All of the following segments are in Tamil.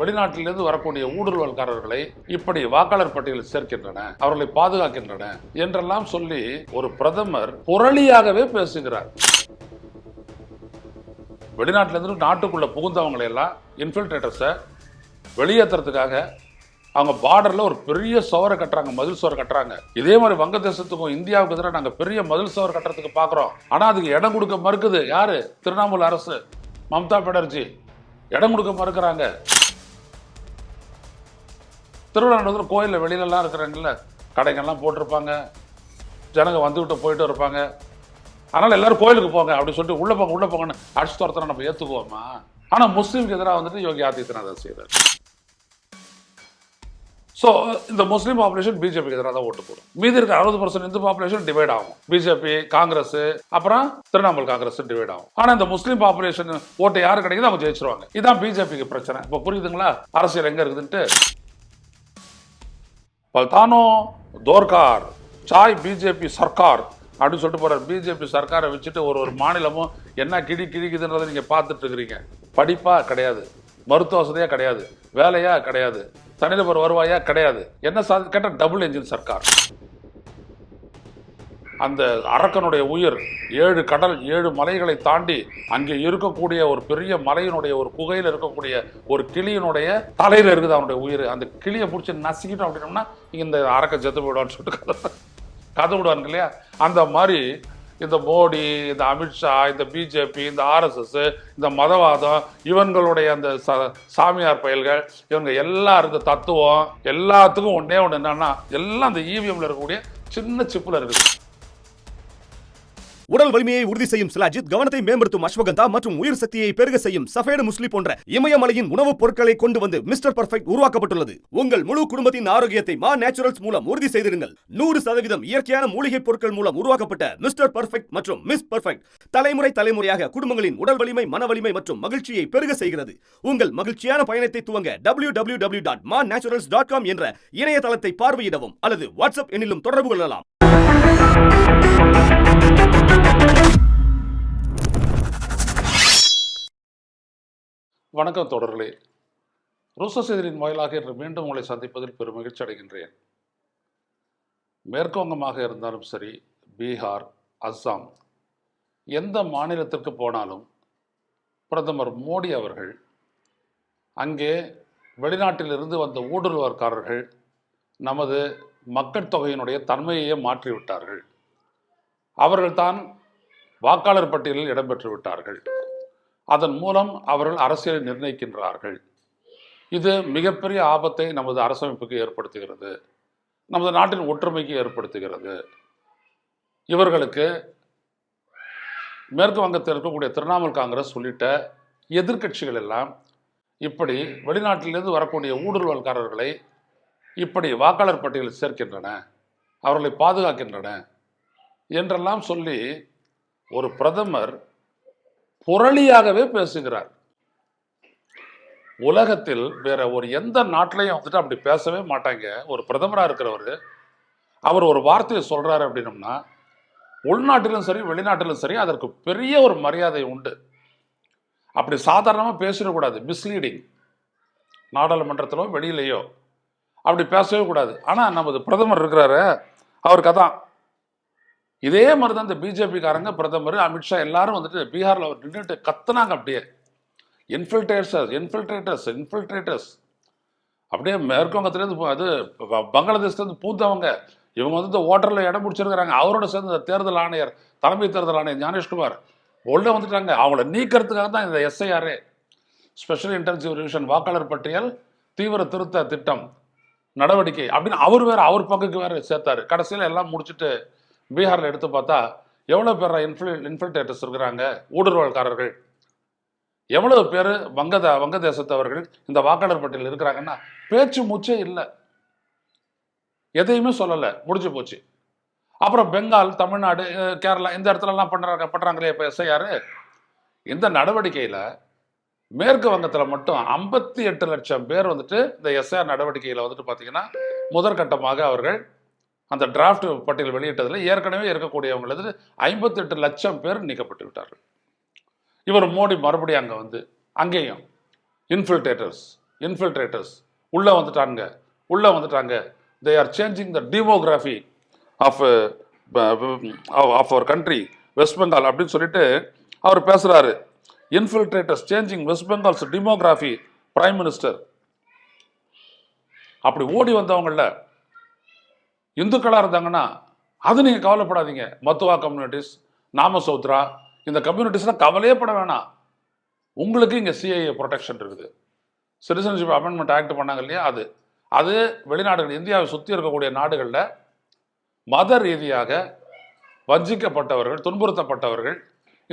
வெளிநாட்டிலிருந்து வரக்கூடிய ஊடுருவல்காரர்களை இப்படி வாக்காளர் பட்டியலில் சேர்க்கின்றன, அவர்களை பாதுகாக்கின்றன என்றெல்லாம் சொல்லி ஒரு பிரதமர் புரளியாகவே பேசுகிறார். வெளிநாட்டிலிருந்து நாட்டுக்குள்ள புகுந்தவங்களை எல்லாம் இன்ஃபில்ட்ரேட்டர்ஸை வெளியேற்றுறதுக்காக அவங்க பார்டர்ல ஒரு பெரிய சுவரை கட்டுறாங்க, மதில் சுவர் கட்டுறாங்க. இதே மாதிரி வங்கதேசத்துக்கும் இந்தியாவுக்கு எதிராக நாங்கள் பெரிய மதில் சுவர் கட்டுறதுக்கு பார்க்குறோம். ஆனால் அதுக்கு இடம் கொடுக்க மறுக்குது யாரு? திரிணாமுல் அரசு, மம்தா பானர்ஜி இடம் கொடுக்க மறுக்கிறாங்க. திருவிழாண்டத்தில் கோயிலில் வெளியிலலாம் இருக்கிறாங்கல்ல, கடைகள்லாம் போட்டிருப்பாங்க, ஜனங்க வந்துவிட்டு போயிட்டு இருப்பாங்க. அதனால் எல்லாரும் கோயிலுக்கு போங்க அப்படின்னு சொல்லிட்டு உள்ள போங்கன்னு அடிச்சு துரத்துனா நம்ம ஏற்றுக்குவோமா? ஆனால் முஸ்லீமுக்கு எதிராக வந்துட்டு யோகி ஆதித்யநாத் அதை செய்கிறார். ஸோ இந்த முஸ்லீம் பாப்புலேஷன் பிஜேபிக்கு எதிராக தான் ஓட்டு போடும். மீதி இருக்க 60% இந்து பாப்புலேஷன் டிவைட் ஆகும். பிஜேபி, காங்கிரஸ், அப்புறம் திரிணாமுல் காங்கிரஸ் டிவைட் ஆகும். ஆனால் இந்த முஸ்லீம் பாப்புலேஷன் ஓட்டு யாரு கிடைக்குது அவங்க ஜெயிச்சிருவாங்க. இதுதான் பிஜேபிக்கு பிரச்சனை. இப்போ புரியுதுங்களா அரசியல் எங்க இருக்குதுன்ட்டு? பல்தானோ தோர்கார் சாய் பிஜேபி சர்க்கார் அப்படின்னு சொல்லிட்டு போறாரு. பிஜேபி சர்க்காரை வச்சுட்டு ஒரு மாநிலமும் என்ன கிழிக்குதுன்றதை நீங்க பார்த்துட்டு இருக்கிறீங்க. படிப்பா கிடையாது, மருத்துவ வசதியா கிடையாது, வேலையா கிடையாது, தனிநபர் வருவாயா கிடையாது. என்ன கேட்ட டபுள் என்ஜின் சர்க்கார். அந்த அரக்கனுடைய உயிர் 7 கடல் 7 மலைகளை தாண்டி அங்கே இருக்கக்கூடிய ஒரு பெரிய மலையினுடைய ஒரு குகையில் இருக்கக்கூடிய ஒரு கிளியினுடைய தலையில இருக்குது அவனுடைய உயிர். அந்த கிளியை பிடிச்சி நசிக்கிட்டோம் அப்படின்னோம்னா இந்த அரக்க செத்து போயிடுவான்னு சொல்லிட்டு கதை விடுவாங்க இல்லையா? அந்த மாதிரி இந்த மோடி, இந்த அமித்ஷா, இந்த பிஜேபி, இந்த ஆர்எஸ்எஸ், இந்த மதவாதம், இவங்களுடைய அந்த சாமியார் பயல்கள், இவங்க எல்லாரும் இந்த தத்துவம் எல்லாத்துக்கும் ஒன்னே ஒன்று என்னன்னா, எல்லாம் அந்த இவிஎம்ல இருக்கக்கூடிய சின்ன சிப்புல இருக்குது. உடல் வலிமையை உறுதி செய்யும் சிலாஜித், கவனத்தை மேம்படுத்தும் அஸ்வகந்தா மற்றும் உயிர் சக்தியை பெருக செய்யும் சஃபேடு முஸ்லி போன்ற இமயமலையின் உணவுப் பொருட்களை கொண்டு வந்து மிஸ்டர் பர்ஃபெக்ட் உருவாக்கப்பட்டுள்ளது. உங்கள் முழு குடும்பத்தின் ஆரோக்கியத்தை மா நேச்சுரல்ஸ் மூலம் உறுதி செய்திருங்கள். 100% இயற்கையான மூலிகை பொருட்கள் மூலம் உருவாக்கப்பட்ட மிஸ்டர் பர்ஃபெக்ட் மற்றும் மிஸ் பர்ஃபெக்ட் தலைமுறையாக குடும்பங்களின் உடல் வலிமை, மன வலிமை மற்றும் மகிழ்ச்சியை பெருக செய்கிறது. உங்கள் மகிழ்ச்சியான பயணத்தை துவங்க www.mannaturals.com என்ற இணையதளத்தை பார்வையிடவும் அல்லது வாட்ஸ்அப் எண்ணிலும் தொடர்பு கொள்ளலாம். வணக்கம் தொடர்களே, ருச செய்தியின் வாயிலாக இன்று மீண்டும் உங்களை சந்திப்பதில் பெரும் மகிழ்ச்சி அடைகின்றேன். மேற்கு வங்கமாக இருந்தாலும் சரி, பீகார், அஸ்ஸாம், எந்த மாநிலத்திற்கு போனாலும் பிரதமர் மோடி அவர்கள் அங்கே வெளிநாட்டிலிருந்து வந்த ஊடுருவற்காரர்கள் நமது மக்கள் தொகையினுடைய தன்மையையே மாற்றிவிட்டார்கள், அவர்கள்தான் வாக்காளர் பட்டியலில் இடம்பெற்று விட்டார்கள், அதன் மூலம் அவர்கள் அரசியலை நிர்ணயிக்கின்றார்கள். இது மிகப்பெரிய ஆபத்தை நமது அரசமைப்புக்கு ஏற்படுத்துகிறது, நமது நாட்டின் ஒற்றுமைக்கு ஏற்படுத்துகிறது. இவர்களுக்கு மேற்கு வங்கத்தில் இருக்கக்கூடிய திரிணாமுல் காங்கிரஸ் உள்ளிட்ட எதிர்கட்சிகள் எல்லாம் இப்படி வெளிநாட்டிலிருந்து வரக்கூடிய ஊடுருவல்காரர்களை இப்படி வாக்காளர் பட்டியலில் சேர்க்கின்றன, அவர்களை பாதுகாக்கின்றன என்றெல்லாம் சொல்லி ஒரு பிரதமர் புரளியாகவே பேசுகிறார். உலகத்தில் வேற ஒரு எந்த நாட்டிலையும் வந்துட்டு அப்படி பேசவே மாட்டாங்க. ஒரு பிரதமராக இருக்கிறவர் அவர் ஒரு வார்த்தையை சொல்றாரு அப்படின்னம்னா, உள்நாட்டிலும் சரி வெளிநாட்டிலும் சரி அதற்கு பெரிய ஒரு மரியாதை உண்டு. அப்படி சாதாரணமாக பேசிடக்கூடாது. மிஸ்லீடிங், நாடாளுமன்றத்திலோ வெளியிலையோ அப்படி பேசவே கூடாது. ஆனால் நமது பிரதமர் இருக்கிறாரு, அவருக்கு அதான். இதே மாதிரி தான் இந்த பிஜேபிக்காரங்க, பிரதமர், அமித்ஷா எல்லாரும் வந்துட்டு பீகாரில் அவர் நின்றுட்டு கத்துனாங்க. அப்படியே இன்ஃபில்ட்ரேட்டர்ஸ் அப்படியே மேற்கு வங்கத்திலேருந்து அது பங்களாதேஷ்லேருந்து பூந்தவங்க இவங்க வந்து இந்த ஓட்டரில் இடம் பிடிச்சிருக்கிறாங்க. அவரோட சேர்ந்து தேர்தல் ஆணையர், தலைமை தேர்தல் ஆணையர் ஞானேஷ்குமார் உள்ள வந்துட்டாங்க. அவங்கள நீக்கிறதுக்காக தான் இந்த எஸ்ஐஆர், ஸ்பெஷல் இன்டென்சிவ் ரிவிஷன், வாக்காளர் பட்டியல் தீவிர திருத்த திட்டம் நடவடிக்கை அப்படின்னு அவர் வேற அவர் பங்குக்கு வேற சேர்த்தாரு. கடைசியில் எல்லாம் முடிச்சுட்டு பீகாரில் எடுத்து பார்த்தா எவ்வளோ பேர் இன்ஃபில்ட்ரேட்டர்ஸ் இருக்கிறாங்க, ஊடுருவல்காரர்கள் எவ்வளவு பேர் வங்கதேசத்தவர்கள் இந்த வாக்காளர் பட்டியலில் இருக்கிறாங்கன்னா பேச்சு மூச்சே இல்லை, எதையுமே சொல்லலை, முடிஞ்சு போச்சு. அப்புறம் பெங்கால், தமிழ்நாடு, கேரளா இந்த இடத்துலலாம் பண்ணுறாங்களே இப்போ எஸ்ஐஆர். இந்த நடவடிக்கையில் மேற்கு வங்கத்தில் மட்டும் 58 லட்சம் பேர் வந்துட்டு இந்த எஸ்ஐஆர் நடவடிக்கையில் வந்துட்டு பார்த்தீங்கன்னா முதற்கட்டமாக அவர்கள் அந்த டிராஃப்ட் பட்டியல் வெளியிட்டதில் ஏற்கனவே இருக்கக்கூடியவங்களது 58 லட்சம் பேர் நீக்கப்பட்டு விட்டார்கள். இவர் மோடி மறுபடியும் அங்கே வந்து அங்கேயும் இன்ஃபில்ட்ரேட்டர்ஸ் இன்ஃபில்ட்ரேட்டர்ஸ் உள்ளே வந்துட்டாங்க. They are changing the demography of of our country West Bengal அப்படின்னு சொல்லிட்டு அவர் பேசுகிறாரு. Infiltrators changing West Bengal's demography prime minister. அப்படி ஓடி வந்தவங்கள இந்துக்களாக இருந்தாங்கன்னா அது நீங்கள் கவலைப்படாதீங்க. மத்துவா கம்யூனிட்டிஸ், நாம சௌத்ரா, இந்த கம்யூனிட்டிஸ்லாம் கவலையே பட வேணாம். உங்களுக்கு இங்கே சிஐஏ ப்ரொடெக்ஷன் இருக்குது. சிட்டிசன்ஷிப் அமெண்ட்மெண்ட் ஆக்ட் பண்ணாங்க இல்லையா, அது வெளிநாடுகள், இந்தியாவை சுற்றி இருக்கக்கூடிய நாடுகளில் மத ரீதியாக வஞ்சிக்கப்பட்டவர்கள், துன்புறுத்தப்பட்டவர்கள்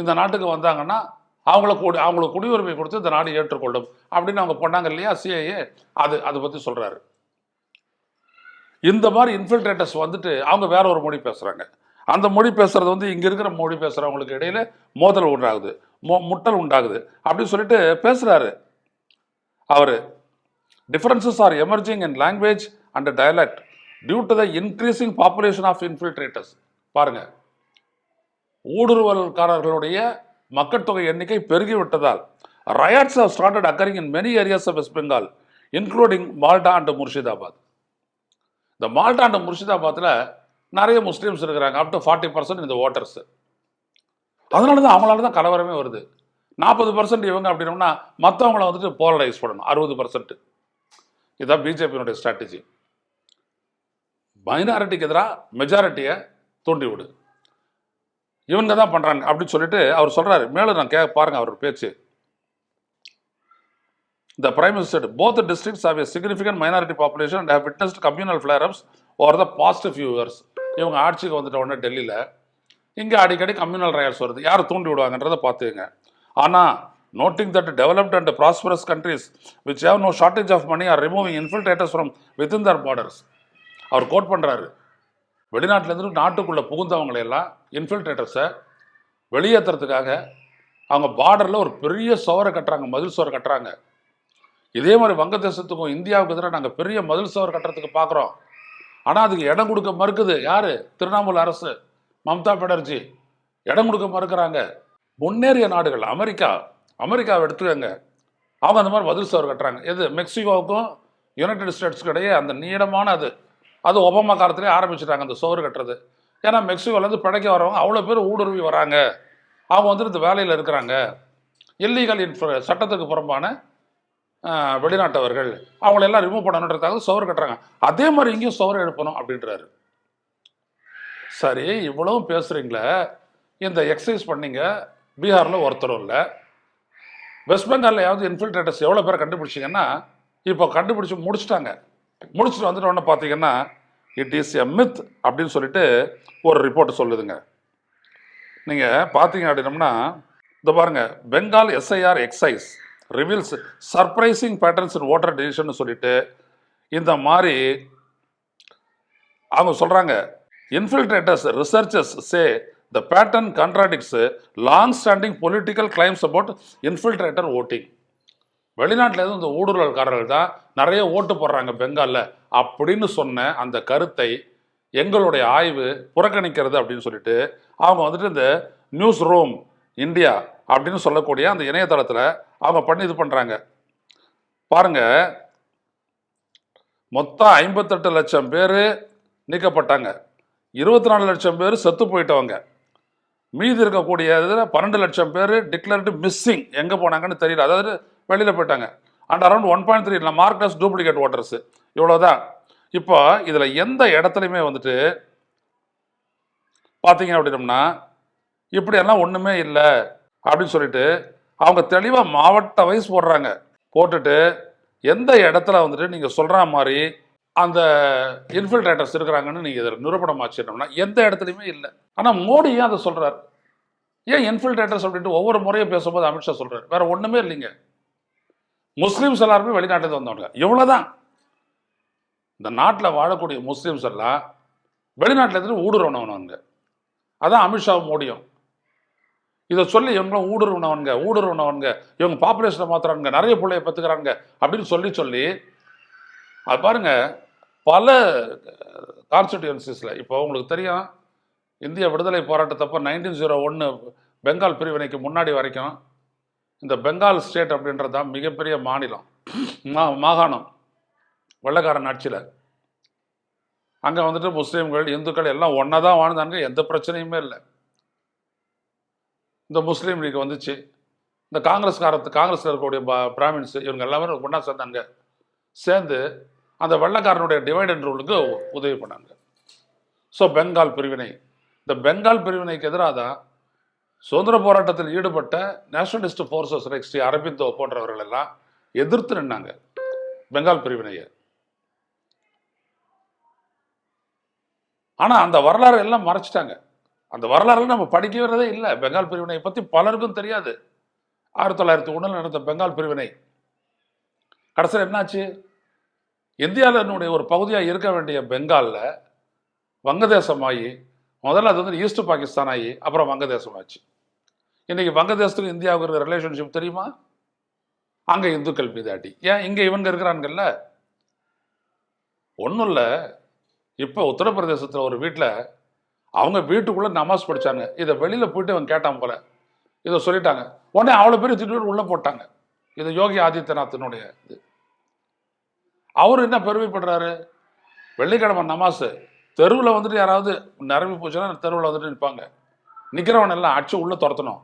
இந்த நாட்டுக்கு வந்தாங்கன்னா அவங்களுக்கு குடியுரிமை கொடுத்து இந்த நாடு ஏற்றுக்கொள்ளும் அப்படின்னு அவங்க பண்ணாங்க இல்லையா சிஐஏ, அதை பற்றி சொல்கிறாரு. இந்த மாதிரி இன்ஃபில்ட்ரேட்டர்ஸ் வந்துட்டு அவங்க வேற ஒரு மொழி பேசுகிறாங்க. அந்த மொழி பேசுறது வந்து இங்கே இருக்கிற மொழி பேசுகிறவங்களுக்கு இடையில மோதல் உண்டாகுது, முட்டல் உண்டாகுது அப்படின்னு சொல்லிட்டு பேசுகிறாரு அவர். Differences are emerging in language and dialect due to the increasing population of infiltrators. பாருங்க, ஊடுருவல்காரர்களுடைய மக்கள் தொகை எண்ணிக்கை பெருகிவிட்டதால் riots have started occurring in many areas of West Bengal, including Malda and Murshidabad. இந்த மால்டா அண்ட் முர்ஷிதாபாத்தில் நிறைய முஸ்லீம்ஸ் இருக்கிறாங்க, அப் டு 40% இந்த ஓட்டர்ஸ். அதனால தான் அவங்களால தான் கலவரமே வருது. 40% இவங்க அப்படின்னோம்னா மற்றவங்கள வந்துட்டு போலரைஸ் பண்ணணும் 60%. இதுதான் பிஜேபியினுடைய ஸ்ட்ராட்டஜி. மைனாரிட்டிக்கு எதிராக மெஜாரிட்டியை தூண்டி விடு, இவங்க தான் பண்ணுறாங்க அப்படின்னு சொல்லிட்டு அவர் சொல்கிறாரு. மேலும் நான் பாருங்க அவர் பேச்சு. The Prime Minister said, both the districts have a significant minority population and have witnessed communal flare-ups over the past few years. இவங்க ஆட்சிக்கு வந்துட்ட உடனே டெல்லியில் இங்கே அடிக்கடி கம்யூனல் ரயட்ஸ் வருது. யார் தூண்டி விடுவாங்கன்றதை பார்த்துங்க. ஆனால் noting that developed and prosperous countries which have no shortage of money are removing infiltrators from within their borders. அவர் கோட் பண்ணுறாரு. வெளிநாட்டிலேருந்து நாட்டுக்குள்ளே புகுந்தவங்களையெல்லாம் இன்ஃபில்ட்ரேட்டர்ஸை வெளியேற்றுறதுக்காக அவங்க பார்டரில் ஒரு பெரிய சுவரை கட்டுறாங்க, மதில் சுவர் கட்டுறாங்க. இதே மாதிரி வங்கதேசத்துக்கும் இந்தியாவுக்கு எதிராக நாங்கள் பெரிய மதில் சுவர் கட்டுறதுக்கு பார்க்குறோம். ஆனால் அதுக்கு இடம் கொடுக்க மறுக்குது யார்? திரிணாமுல் அரசு, மம்தா பானர்ஜி இடம் கொடுக்க மறுக்கிறாங்க. முன்னேறிய நாடுகள், அமெரிக்காவை எடுத்துக்கங்க, அவங்க அந்த மாதிரி மதில் சுவர் கட்டுறாங்க. எது? மெக்சிகோவுக்கும் யுனைடெட் ஸ்டேட்ஸுக்கு இடையே அந்த நீளமான அது ஒபாமா காலத்திலே ஆரம்பிச்சுட்டாங்க அந்த சுவர் கட்டுறது. ஏன்னா மெக்சிகோலேருந்து பிழைக்க வரவங்க அவ்வளோ பேர் ஊடுருவி வராங்க, அவங்க வந்துட்டு இந்த வேலையில் இருக்கிறாங்க, இல்லீகல் சட்டத்துக்கு புறம்பான வெளிநாட்டவர்கள், அவங்களெல்லாம் ரிமூவ் பண்ணணுன்றதுக்காக சுவர் கட்டுறாங்க. அதே மாதிரி இங்கேயும் சுவர் எழுப்பணும் அப்படின்றாரு. சரி, இவ்வளவும் பேசுகிறீங்களே, இந்த எக்ஸசைஸ் பண்ணீங்க, பீகாரில் ஒருத்தரும் இல்லை, வெஸ்ட் பெங்காலில் யாவது இன்ஃபில்ட்ரேட்டர்ஸ் எவ்வளோ பேர் கண்டுபிடிச்சிங்கன்னா இப்போ கண்டுபிடிச்சி முடிச்சுட்டு வந்துட்டு ஒன்று பார்த்தீங்கன்னா இட் இஸ் எ மித் அப்படின்னு சொல்லிட்டு ஒரு ரிப்போர்ட் சொல்லுதுங்க. நீங்கள் பார்த்தீங்க அப்படின்னம்னா இந்த பாருங்கள், Bengal SIR exercise reveals surprising patterns in voter decision சொல்லிட்டு இந்த மாதிரி அவங்க சொல்கிறாங்க. Infiltrators researchers say the pattern contradicts long standing political claims about infiltrator voting. வெளிநாட்டிலேருந்து இந்த ஊடுருவல்காரர்கள் தான் நிறைய ஓட்டு போடுறாங்க பெங்காலில் அப்படின்னு சொன்ன அந்த கருத்தை எங்களுடைய ஆய்வு புறக்கணிக்கிறது அப்படின்னு சொல்லிட்டு அவங்க வந்துட்டு இந்த நியூஸ் ரூம் இந்தியா அப்படின்னு சொல்லக்கூடிய அந்த இணையதளத்தில் அவங்க பண்ணி இது பண்ணுறாங்க. பாருங்கள், மொத்தம் 58 லட்சம் பேர் நீக்கப்பட்டாங்க, 24 லட்சம் பேர் செத்து போயிட்டவங்க, மீதி இருக்கக்கூடிய இதில் 12 லட்சம் பேர் டிக்ளர்டு மிஸ்ஸிங், எங்கே போனாங்கன்னு தெரியல, அதாவது வெளியில் போயிட்டாங்க. அண்ட் அரௌண்ட் 1.3 மார்க்டஸ் டூப்ளிகேட் ஓட்டர்ஸு, இவ்வளோதான். இப்போ இதில் எந்த இடத்துலையுமே வந்துட்டு பார்த்தீங்க அப்படின்னம்னா இப்படியெல்லாம் ஒன்றுமே இல்லை அப்படின்னு சொல்லிட்டு அவங்க தெளிவாக மாவட்ட வைஸ் போடுறாங்க. போட்டுட்டு எந்த இடத்துல வந்துட்டு நீங்கள் சொல்கிற மாதிரி அந்த இன்ஃபில்ட்ரேட்டர்ஸ் இருக்கிறாங்கன்னு நீங்கள் இதில் நிரூபணம் ஆச்சுட்டோம்னா எந்த இடத்துலையுமே இல்லை. ஆனால் மோடி ஏன் அதை சொல்கிறார்? ஏன் இன்ஃபில்ட்ரேட்டர்ஸ் அப்படின்ட்டு ஒவ்வொரு முறையும் பேசும்போது அமித்ஷா சொல்கிறார்? வேற ஒன்றுமே இல்லைங்க. முஸ்லீம்ஸ் எல்லாருமே வெளிநாட்டில் வந்தவங்க, இவ்வளோதான். இந்த நாட்டில் வாழக்கூடிய முஸ்லீம்ஸ் எல்லாம் வெளிநாட்டில் இருந்து ஊடுருவனவனுங்க. அதான் அமித்ஷாவும் மோடியும் இதை சொல்லி இவங்களும் ஊடுருவனவனுங்க, இவங்க பாப்புலேஷனை மாத்துறானுங்க, நிறைய பிள்ளைய பத்துக்கிறாங்க அப்படின்னு சொல்லி அது பாருங்க. பல கான்ஸ்டிடியூன்சிஸில் இப்போ உங்களுக்கு தெரியும், இந்திய விடுதலை போராட்டத்தப்போ 1901 பெங்கால் பிரிவினைக்கு முன்னாடி வரைக்கும் இந்த பெங்கால் ஸ்டேட் அப்படின்றது தான் மிகப்பெரிய மாநிலம். மாகாணம் வெள்ளைக்காரன் ஆட்சியில். அங்கே வந்துட்டு முஸ்லீம்கள் இந்துக்கள் எல்லாம் ஒன்றா தான் வாழ்ந்தாங்க, எந்த பிரச்சனையுமே இல்லை. இந்த முஸ்லீம் லீக் வந்துச்சு, இந்த காங்கிரஸில் இருக்கக்கூடிய பிராமின்ஸ் இவங்க எல்லாமே ஒன்றா சேர்ந்தாங்க. சேர்ந்து அந்த வெள்ளைக்காரனுடைய டிவைட் அண்ட் ரூலுக்கு உதவி பண்ணாங்க. ஸோ பெங்கால் பிரிவினை, இந்த பெங்கால் பிரிவினைக்கு எதிராக தான் சுதந்திர போராட்டத்தில் ஈடுபட்ட nationalist forces like Shri Aurobindo போன்றவர்கள் எல்லாம் எதிர்த்து நின்னாங்க பெங்கால் பிரிவினையை. ஆனால் அந்த வரலாறு எல்லாம் மறைச்சிட்டாங்க. அந்த வரலாறு நம்ம படிக்கிறதே இல்லை. பெங்கால் பிரிவினை பற்றி பலருக்கும் தெரியாது. 1901 நடந்த பெங்கால் பிரிவினை கடைசியில் என்னாச்சு? இந்தியாவினுடைய ஒரு பகுதியாக இருக்க வேண்டிய பெங்காலில் வங்கதேசம் ஆகி, முதல்ல அது வந்து ஈஸ்ட் பாகிஸ்தான் ஆகி அப்புறம் வங்கதேசம் ஆச்சு. இன்னைக்கு வங்கதேசத்துக்கு இந்தியாவுக்கு இருக்கிற ரிலேஷன்ஷிப் தெரியுமா? அங்கே இந்துக்கள் மீதாட்டி. ஏன் இங்கே இவங்க இருக்கிறாங்கல்ல? ஒன்றும் இல்லை. இப்போ உத்தரப்பிரதேசத்தில் ஒரு வீட்டில் அவங்க வீட்டுக்குள்ளே நமாஸ் படித்தாங்க. இதை வெளியில் போயிட்டு அவங்க கேட்டான் போல, இதை சொல்லிட்டாங்க. உடனே அவ்வளோ பேர் திட்டு உள்ளே போட்டாங்க. இது யோகி ஆதித்யநாத்தினுடைய இது. அவர் என்ன பெருமைப்படுறாரு? வெள்ளிக்கிழமை நமாஸ், தெருவில் வந்துட்டு யாராவது நிரம்பி போச்சுன்னா தெருவில் வந்துட்டு நிற்பாங்க. நிற்கிறவன் எல்லாம் அடிச்சு உள்ளே துரத்தணும்.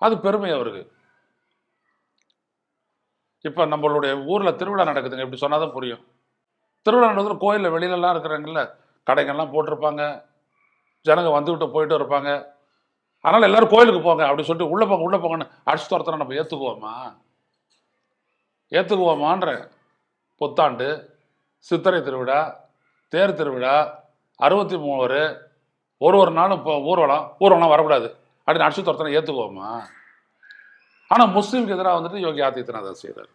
அது பெருமை அவருக்கு. இப்போ நம்மளுடைய ஊரில் திருவிழா நடக்குதுங்க, இப்படி சொன்னால் தான் புரியும். திருவிழா நடக்குது, கோயிலில் வெளியிலலாம் இருக்கிறாங்கல்ல, கடைகள்லாம் போட்டிருப்பாங்க, ஜனங்க வந்துவிட்டு போயிட்டு இருப்பாங்க. அதனால் எல்லோரும் கோயிலுக்கு போங்க அப்படி சொல்லிட்டு உள்ளே போங்கன்னு அடிச்சு துரத்தனா நம்ம ஏற்றுக்குவோமான்ற. புத்தாண்டு, சித்திரை திருவிழா, தேர் திருவிழா, 63 ஒரு நாளும் இப்போ ஊர்வலம் வரக்கூடாது அப்படின்னு அடிச்சு துரத்தனை ஏற்றுக்குவோமா? ஆனால் முஸ்லீமுக்கு எதிராக வந்துட்டு யோகி ஆதித்யநாத் செய்கிறார்.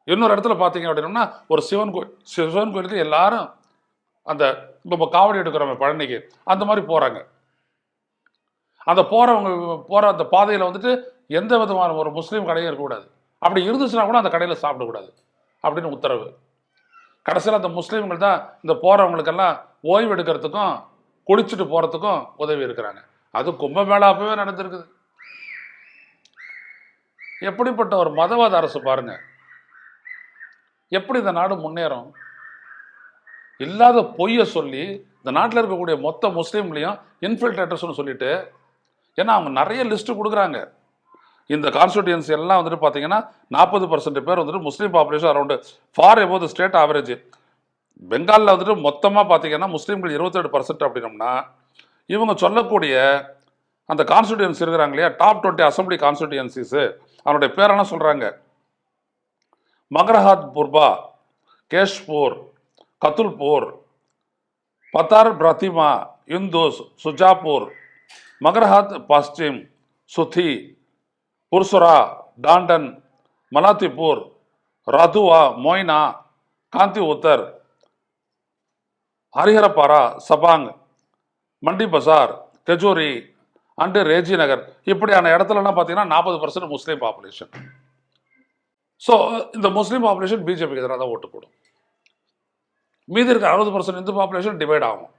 இன்னொரு இடத்துல பார்த்தீங்க அப்படின்னா, ஒரு சிவன் கோயிலுக்கு எல்லாரும் அந்த இப்போ காவடி எடுக்கிறவங்க பழனிக்கு அந்த மாதிரி போகிறாங்க. அந்த போகிற அந்த பாதையில் வந்துட்டு எந்த விதமான ஒரு முஸ்லீம் கடையும் இருக்கக்கூடாது. அப்படி இருந்துச்சுன்னா கூட அந்த கடையில் சாப்பிடக்கூடாது அப்படின்னு உத்தரவு. கடைசியில் அந்த முஸ்லீம்கள் தான் இந்த போகிறவங்களுக்கெல்லாம் ஓய்வு எடுக்கிறதுக்கும் குளிச்சுட்டு போகிறதுக்கும் உதவி இருக்கிறாங்க. அது கும்பமேளா அப்பவே நடந்திருக்குது. எப்படிப்பட்ட ஒரு மதவாத அரசு பாருங்க, எப்படி இந்த நாடு முன்னேறும்? இல்லாத பொய்யை சொல்லி இந்த நாட்டில் இருக்கக்கூடிய மொத்த முஸ்லீம்லையும் இன்ஃபில்ட்ரேட்டர்ஸ்னு சொல்லிட்டு, ஏன்னா அவங்க நிறைய லிஸ்ட்டு கொடுக்குறாங்க. இந்த கான்ஸ்டிடியூன்சி எல்லாம் வந்துட்டு பார்த்தீங்கன்னா 40% பேர் வந்துட்டு Muslim population around far above the state average. பெங்காலில் வந்துட்டு மொத்தமாக பார்த்தீங்கன்னா முஸ்லீம்கள் 27% அப்படின்னோம்னா, இவங்க சொல்லக்கூடிய அந்த கான்ஸ்டிடியூன்சி இருக்கிறாங்க இல்லையா, டாப் 20 அசம்பிளி கான்ஸ்டிடியூன்சிஸு, அவனுடைய பேரெல்லாம் சொல்கிறாங்க. மகரஹாத் புர்பா, கேஷ்பூர், கத்துல்பூர், பத்தார் பிரதிமா, இந்தூஸ், சுஜாப்பூர், மகரஹாத் பஸ்டிம், சுதி, புர்சுரா, டாண்டன், மலாத்திப்பூர், ரதுவா, மொய்னா, காந்தி உத்தர், ஹரிஹரபாரா, சபாங், மண்டி பசார், கெஜோரி அண்டு ரேஜி நகர், இப்படியான இடத்துலலாம் பார்த்தீங்கன்னா 40% முஸ்லீம் பாப்புலேஷன். ஸோ இந்த முஸ்லீம் பாப்புலேஷன் பிஜேபிக்கு எதிராக தான் ஓட்டு போடும். மீதி இருக்க 60% இந்து பாப்புலேஷன் டிவைட் ஆகும்.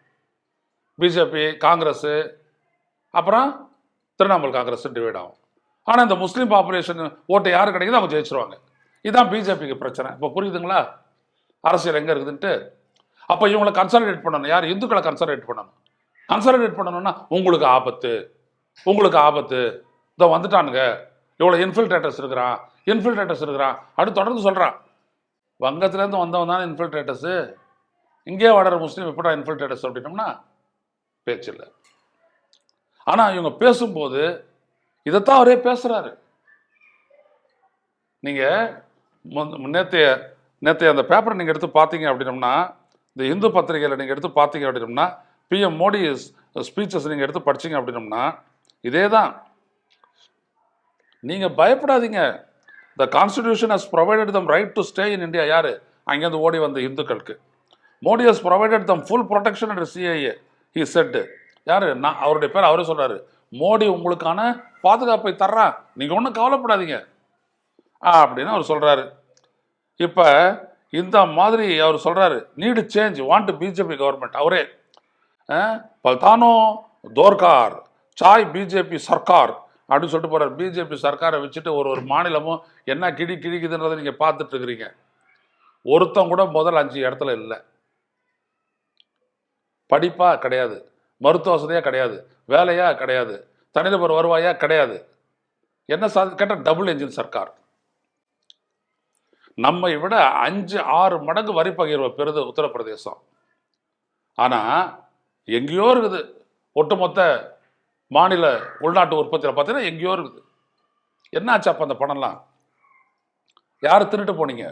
பிஜேபி, காங்கிரஸ், அப்புறம் திரிணாமுல் காங்கிரஸ் டிவைட் ஆகும். ஆனால் இந்த முஸ்லீம் பாப்புலேஷன் ஓட்டு யார் கிடைக்குது அவங்க ஜெயிச்சிருவாங்க. இதுதான் பிஜேபிக்கு பிரச்சனை. இப்போ புரியுதுங்களா அரசியல் எங்கே இருக்குதுன்ட்டு? அப்போ இவங்களை கன்சாலிடேட் பண்ணணும். யார்? இந்துக்களை கன்சாலிடேட் பண்ணணும். கன்சாலிடேட் பண்ணணும்னா உங்களுக்கு ஆபத்து இதோ வந்துட்டானுங்க, இவ்வளோ இன்ஃபில்ட்ரேட்டர்ஸ் இருக்கிறான் அப்படி தொடர்ந்து சொல்கிறான். வங்கத்திலேருந்து வந்தவன் தானே இன்ஃபில்ட்ரேட்டர்ஸு. இங்கே வளர முஸ்லீம் எப்படா இன்ஃபில்ட்ரேட்டர்ஸ் அப்படின்னோம்னா பேச்சு இல்லை. ஆனால் இவங்க பேசும்போது இதைத்தான் அவரே பேசுகிறாரு. நீங்கள் நேற்றைய அந்த பேப்பரை நீங்கள் எடுத்து பார்த்தீங்க அப்படின்னோம்னா, இந்த இந்து பத்திரிகையில் நீங்கள் எடுத்து பார்த்தீங்க அப்படின்னோம்னா, PM மோடி ஸ்பீச்சஸ் நீங்கள் எடுத்து படிச்சிங்க அப்படின்னோம்னா இதே தான். நீங்கள் பயப்படாதீங்க. த constitution has provided them right to stay in India. யார்? அங்கேருந்து ஓடி வந்த இந்துக்களுக்கு. Modi has provided them full protection and CIA he said. யார்? நான் அவருடைய பேர் அவரே சொல்கிறாரு. மோடி உங்களுக்கான பாதுகாப்பை தர்றான், நீங்கள் ஒன்றும் கவலைப்படாதீங்க அப்படின்னு அவர் சொல்கிறாரு. இப்போ இந்த மாதிரி அவர் சொல்கிறாரு, need change, want BJP government. அவரே பல்தானோ தோர்கார் சாய் பிஜேபி சர்க்கார் அப்படின்னு சொல்லிட்டு போறாரு. பிஜேபி சர்க்காரை வச்சுட்டு ஒரு மாநிலமும் என்ன கிழிக்குதுன்றதை நீங்க பார்த்துட்டு இருக்கிறீங்க. ஒருத்தன் கூட முதல் 5 இடத்துல இல்லை. படிப்பா கிடையாது, மருத்துவ வசதியா கிடையாது, வேலையா கிடையாது, தனிநபர் வருவாயா கிடையாது. என்ன கேட்ட டபுள் என்ஜின் சர்க்கார். நம்மை விட 5-6 மடங்கு வரி பகிர்வை பெறுது உத்தரப்பிரதேசம். ஆனா எங்கேயோ இருக்குது. ஒட்டுமொத்த மாநில உள்நாட்டு உற்பத்தியில் பார்த்தீங்கன்னா எங்கேயோ இருக்குது. என்ன ஆச்சு அப்ப அந்த பணம்லாம்? யாரு திருட்டு போனீங்க?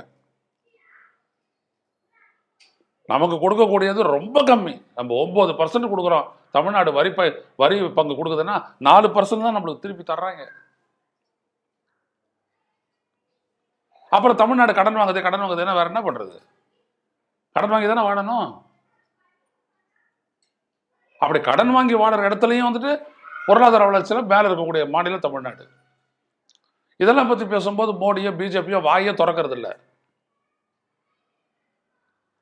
நமக்கு கொடுக்கக்கூடியது ரொம்ப கம்மி. நம்ம 9% கொடுக்குறோம். தமிழ்நாடு வரி பங்கு கொடுக்குதுன்னா 4% தான் நம்மளுக்கு திருப்பி தர்றாங்க. அப்புறம் தமிழ்நாடு கடன் வாங்குதுன்னா வேற என்ன பண்றது? கடன் வாங்கி தானே வாழணும். அப்படி கடன் வாங்கி வாடுற இடத்துலையும் வந்துட்டு பொருளாதார வளர்ச்சியில மேல இருக்கக்கூடிய மாநிலம் தமிழ்நாடு. இதெல்லாம் பத்தி பேசும்போது மோடியோ பிஜேபியோ வாயே திறக்கிறது இல்லை.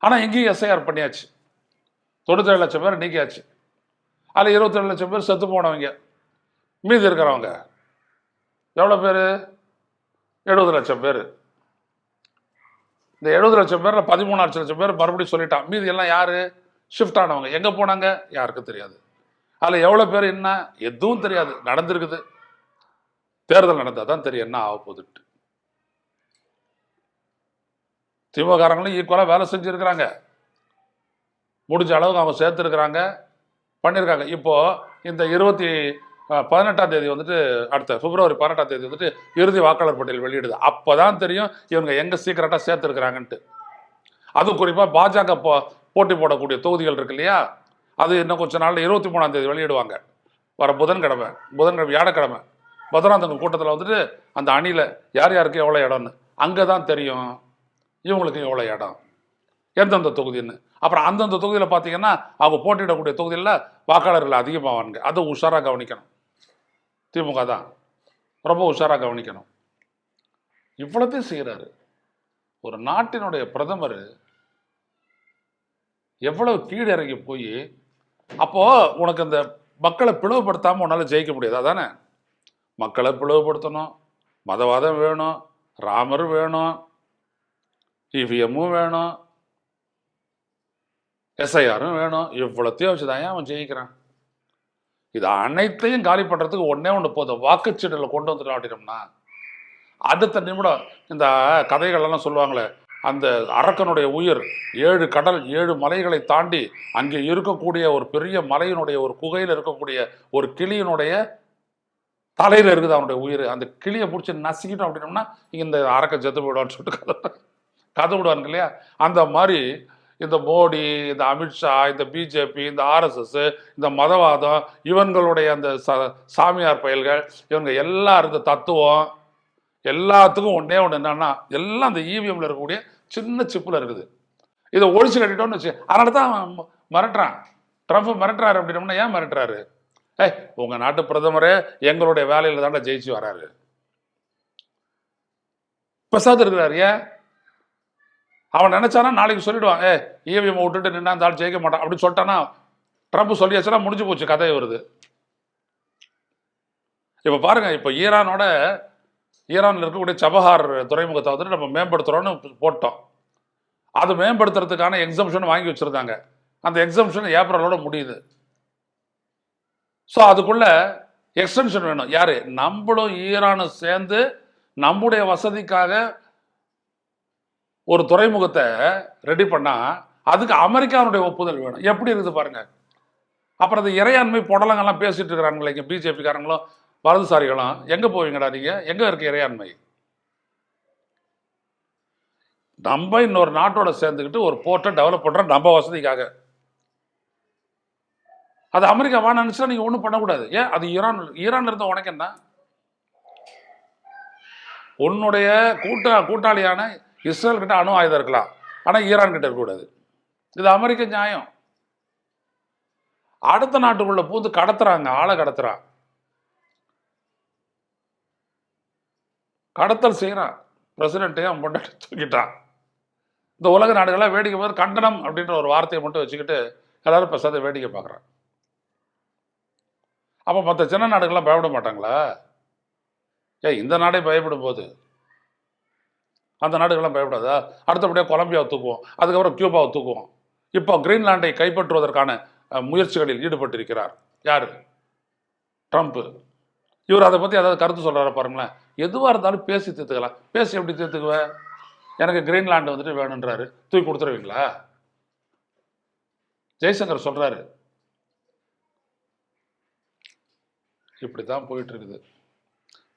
ஆனா எங்கேயும் எஸ்ஐஆர் பண்ணியாச்சு. 97 லட்சம் பேர் நீக்கியாச்சு. அதில் 27 லட்சம் பேர் செத்து போனவங்க. மீதி இருக்கிறவங்க எவ்வளோ பேர்? 70 லட்சம் பேர். இந்த 70 லட்சம் பேர்ல 13 லட்சம் பேர் மறுபடியும் சொல்லிட்டான். மீதி எல்லாம் யாரு? ஷிஃப்ட் ஆனவங்க. எங்க போனாங்க யாருக்கும் தெரியாது. அதில் எவ்வளோ பேர் என்ன எதுவும் தெரியாது. நடந்திருக்குது. தேர்தல் நடந்தால் தான் தெரியும் என்ன ஆக போகுதுட்டு. திமுககாரங்களும் ஈக்குவலாக வேலை செஞ்சுருக்கிறாங்க. முடிஞ்ச அளவுக்கு அவங்க சேர்த்துருக்கிறாங்க, பண்ணியிருக்காங்க. இப்போ இந்த 18ஆம் தேதி வந்துட்டு, அடுத்த பிப்ரவரி 18ஆம் தேதி வந்துட்டு இறுதி வாக்காளர் பட்டியல் வெளியிடுது. அப்போதான் தெரியும் இவங்க எங்க சீக்கிரட்டா சேர்த்துருக்கிறாங்கன்ட்டு. அதுவும் குறிப்பாக பாஜக போட்டி போடக்கூடிய தொகுதிகள் இருக்கு இல்லையா, அது இன்னும் கொஞ்ச நாள் 23ஆம் தேதி வெளியிடுவாங்க. வர புதன்கிழமை வியாழக்கிழமை மதுராந்தகம் கூட்டத்தில் வந்துட்டு அந்த அணியில் யார் யாருக்கு எவ்வளோ இடம்னு அங்கே தான் தெரியும் இவங்களுக்கு எவ்வளோ இடம், எந்தெந்த தொகுதின்னு. அப்புறம் அந்தந்த தொகுதியில் பார்த்தீங்கன்னா அவங்க போட்டியிடக்கூடிய தொகுதியில் வாக்காளர்கள் அதிகமாவானுங்க. அதை உஷாராக கவனிக்கணும். திமுக தான் ரொம்ப உஷாராக கவனிக்கணும். இவ்வளோத்தையும் செய்கிறாரு ஒரு நாட்டினுடைய பிரதமர். எவ்வளவு கீழிறங்கி போய், அப்போ உனக்கு அந்த மக்களை பிளவுபடுத்தாமல் உன்னால் ஜெயிக்க முடியாது. அதானே மக்களை பிளவுபடுத்தணும், மதவாதம் வேணும், ராமர் வேணும், இவிஎம்மும் வேணும், எஸ்ஐஆரும் வேணும். இவ்வளோத்தையும் வச்சுதான் அவன் ஜெயிக்கிறான். இது அனைத்தையும் காலி பண்ணுறதுக்கு ஒன்று போதும். வாக்குச்சீட்டில் கொண்டு வந்துட்டோம் அப்படின்னோம்னா அடுத்த நிமிடம் இந்த கதைகள்லாம் சொல்லுவாங்களே, அந்த அரக்கனுடைய உயிர் 7 கடல் 7 மலைகளை தாண்டி அங்கே இருக்கக்கூடிய ஒரு பெரிய மலையினுடைய ஒரு குகையில் இருக்கக்கூடிய ஒரு கிளியினுடைய தலையில் இருக்குது அவனுடைய உயிர். அந்த கிளியை பிடிச்சி நசிக்கிட்டோம் அப்படின்னோம்னா இந்த அரக்கன் செத்து போயிடுவான்னு சொல்லிட்டு கதை விடுவாங்க இல்லையா. அந்த மாதிரி இந்த மோடி, இந்த அமித்ஷா, இந்த பிஜேபி, இந்த ஆர்எஸ்எஸ், இந்த மதவாதம், இவங்களுடைய அந்த சாமியார் பயல்கள், இவங்க எல்லாம் இருந்த தத்துவம் எல்லாத்துக்கும் ஒன்றே ஒன்று என்னன்னா, எல்லாம் அந்த இவிஎம்ல இருக்கக்கூடிய சின்ன சிப்பில் இருக்குது. இதை ஒழிச்சு கட்டிட்டோம்னு வச்சு, அதனால தான் மிரட்டுறான். ட்ரம்ப் மிரட்டுறாரு அப்படின்னோம்னா ஏன் மிரட்டுறாரு? உங்கள் நாட்டு பிரதமரே எங்களுடைய வேலையில் தாண்டா ஜெயிச்சு வராரு, பெசாது இருக்கிறாரு. ஏன் அவன் நினைச்சானா நாளைக்கு சொல்லிடுவான், இவிஎம் விட்டுட்டு நின்னா அந்த ஆள் ஜெயிக்க மாட்டான் அப்படின்னு சொல்லிட்டானா, ட்ரம்ப் சொல்லியாச்சுன்னா முடிஞ்சு போச்சு, கதை வருது. இப்போ பாருங்க, இப்போ ஈரானில் இருக்கக்கூடிய சபஹார் துறைமுகத்தை வந்துட்டு நம்ம மேம்படுத்துகிறோன்னு போட்டோம். அது மேம்படுத்துறதுக்கான எக்ஸம்ஷன் வாங்கி வச்சுருந்தாங்க. அந்த எக்ஸம்ஷன் ஏப்ரலோட முடியுது. ஸோ அதுக்குள்ள எக்ஸ்டென்ஷன் வேணும். யாரு? நம்மளும் ஈரானும் சேர்ந்து நம்முடைய வசதிக்காக ஒரு துறைமுகத்தை ரெடி பண்ணா அதுக்கு அமெரிக்காவுடைய ஒப்புதல் வேணும். எப்படி இருக்குது பாருங்க. அப்புறம் அது இறையாண்மை புடலங்கள்லாம் பேசிட்டு இருக்கிறாங்களே இங்கே பிஜேபிக்காரங்களும் வலதுசாரிகளும். எங்க போவீங்கடா நீங்க? எங்க இருக்கு இறையாண்மை? நம்ம இன்னொரு நாட்டோட சேர்ந்துக்கிட்டு ஒரு போர்ட்டை டெவலப் பண்றோம் நம்ம வசதிக்காக. அது அமெரிக்கா வான்னு நினைச்சா நீங்க ஒன்றும் பண்ணக்கூடாது. ஏன்? அது ஈரான் இருந்த உனக்கு என்ன? உன்னுடைய கூட்டாளியான இஸ்ரேல் கிட்ட அணு ஆயுதம் இருக்கலாம், ஆனா ஈரான் கிட்ட இருக்கக்கூடாது. இது அமெரிக்க நியாயம். அடுத்த நாட்டுக்குள்ள பூந்து கடத்துறாங்க, ஆளை கடத்துறான், கடத்தல் செய்யறான். பிரசிடென்ட்டையும் பொண்டாட்டி தூக்கிட்டான். இந்த உலக நாடுகளாக வேடிக்கை பார்த்து கண்டனம் அப்படின்ற ஒரு வார்த்தையை மட்டும் வச்சுக்கிட்டு எல்லாரும் பேசாத வேடிக்கை பார்க்குறான். அப்போ மற்ற சின்ன நாடுகள்லாம் பயப்பட மாட்டாங்களா? இந்த நாடே பயப்படும் போது அந்த நாடுகள்லாம் பயப்படாதா? அடுத்தபடியாக கொலம்பியாவை தூக்குவோம், அதுக்கப்புறம் கியூபாவை தூக்குவோம். இப்போ கிரீன்லாண்டை கைப்பற்றுவதற்கான முயற்சிகளில் ஈடுபட்டிருக்கிறார் யார்? ட்ரம்ப். இவர் அதை பற்றி ஏதாவது கருத்து சொல்கிறார பாருங்களேன். எதுவாக இருந்தாலும் பேசி தீர்த்துக்கலாம். பேசி எப்படி தீர்த்துக்குவேன்? எனக்கு கிரீன்லாண்டு வந்துட்டு வேணுன்றாரு, தூக்கி கொடுத்துருவீங்களா? ஜெய்சங்கர் சொல்றாரு. இப்படித்தான் போயிட்டு இருக்குது.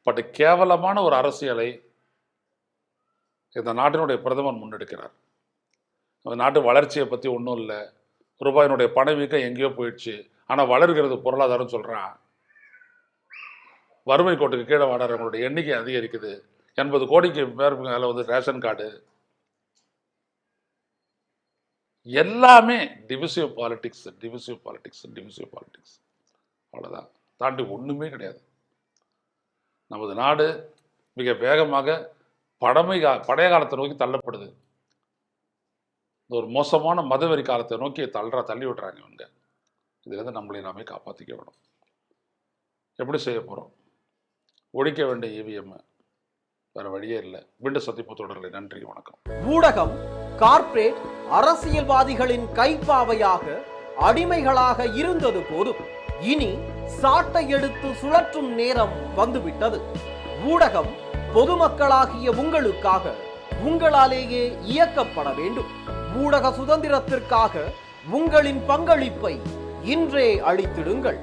பட் கேவலமான ஒரு அரசியலை இந்த நாட்டினுடைய பிரதமர் முன்னெடுக்கிறார். அந்த நாட்டு வளர்ச்சியை பற்றி ஒன்றும் இல்லை, ரூபாயினுடைய பணவீக்கம் எங்கேயோ போயிடுச்சு, ஆனால் வளர்கிறது பொருளாதாரம் சொல்கிறான். வறுமை கோட்டுக்கு கீழே வாடுறவங்களுடைய எண்ணிக்கை அதிகரிக்குது. 80 கோடிக்கு பேருக்கு மேலே வந்து ரேஷன் கார்டு. எல்லாமே divisive politics, divisive politics, divisive politics. அவ்வளோதான், தாண்டி ஒன்றுமே கிடையாது. நமது நாடு மிக வேகமாக பழைய காலத்தை நோக்கி தள்ளப்படுது. ஒரு மோசமான மதவெறி காலத்தை நோக்கி தள்ளி விட்டுறாங்க இவங்க. இதுலேருந்து நம்மளை நாமே காப்பாற்றிக்க வேணும். எப்படி செய்ய போகிறோம்? ஒழிக்க வேண்டிய EVM, வேற வழியே இல்லை. மீண்டும் சந்திப்பு தொடரலை. நன்றி, வணக்கம். ஊடகம் கார்ப்பரேட் அரசியல்வாதிகளின் கைப்பாவையாக அடிமைகளாக இருந்தது போதும். இனி சாட்டை எடுத்து சுழற்றும் நேரம் வந்துவிட்டது. ஊடகம் பொதுமக்களாகிய உங்களுக்காக, உங்களாலேயே இயக்கப்பட வேண்டும். ஊடக சுதந்திரத்திற்காக உங்களின் பங்களிப்பை இன்றே அளித்திடுங்கள்.